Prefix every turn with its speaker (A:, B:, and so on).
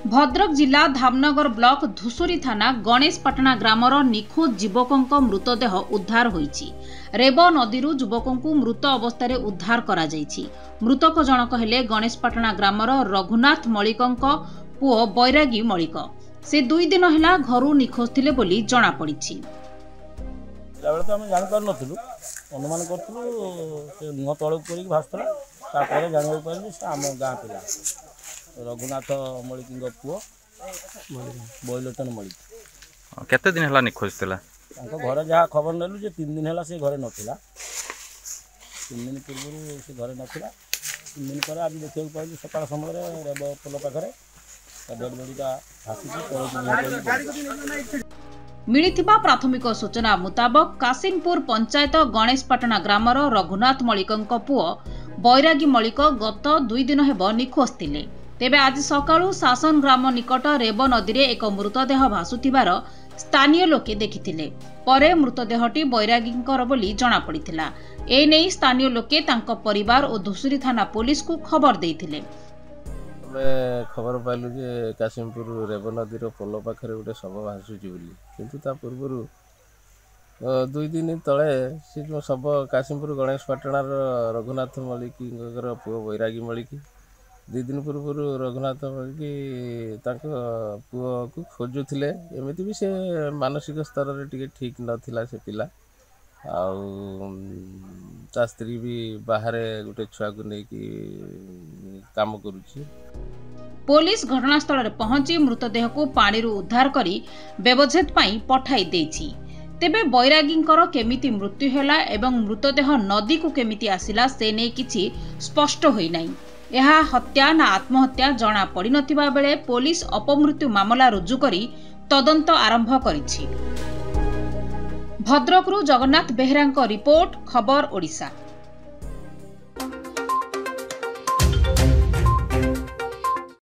A: भद्रक जिला धामनगर ब्लॉक धुसुरी थाना गणेशपाटना ग्रामर निखोज युवक मृतदेह उद्धार होईछि। रेब नदी युवक मृत अवस्था उद्धार करा जायछि। मृतक जनक हेले गणेशपाटना ग्रामर रघुनाथ मलिक पुओ बैरागी मलिक। से 2 दिन है घर निखोज थिले बोली जना पड़िछि।
B: अनुमान करूँ मुह तौक कर भाषुला जानवर पारे से आम गाँ पिला रघुनाथ मलिक पुओ बैलोचन मलिक।
C: केते दिन है निखोज थिला?
B: घर जहाँ खबर नेलु 3 दिन है से घरे नथिला। 3 दिन पूर्व से घरे नथिला। 3 दिन पर आज देखा पाइल सकाल समय रेब पोल पाखे डेड बॉडीटा भासी।
A: मिलिथिबा प्राथमिक सूचना मुताबक कासिमपुर पंचायत गणेशपाटना ग्रामर रघुनाथ मलिक पुओ बैरागी मलिक गत 2 दिन हेब निखोज थिले। तेबे आज सकाळु शासन ग्राम निकट रेब नदी रे एक मृतदेह भासुथिबार स्थानीय लोके देखिथिले। परे मृतदेहटी बैरागींकर बोली जना पड़िथिला। ए नै स्थानीय लोके तांको परिवार और धुसुरी थाना पुलिस को खबर देइथिले।
D: खबर पाइलु जे कासिमपुर रेब नदी पोल पाखे गोटे शव भासुची बोली, किंतु ता पूर्व 2 दिन तले से जो शव कासिमपुर गणेशपाटणार रघुनाथ मलिक पुओ बैरागी मलिक 2 दिन पूर्व रघुनाथ मलिक पुओ को खोजुले। एमती भी से मानसिक स्तर रे टिके ठीक नथिला से पिला ता स्त्री भी बाहर गोटे छुआ को लेकिन काम करुची।
A: पुलिस घटनास्थल रे पहुंची मृतदेह को पानी रू उद्धार करी व्यवच्छेद पई पठाई देछि। तेबे बैरागींकर केमिति मृत्यु हैला एवं मृतदेह नदी को केमिति आसिला से नै किछि स्पष्ट होई नै। यह हत्या ना आत्महत्या जना पड़ी नथिबा बेले पुलिस अपमृत्यु मामला रुजु करी तदंत आरंभ करिछि। भद्रकरू जगन्नाथ बेहेरांको रिपोर्ट, खबर ओडिशा।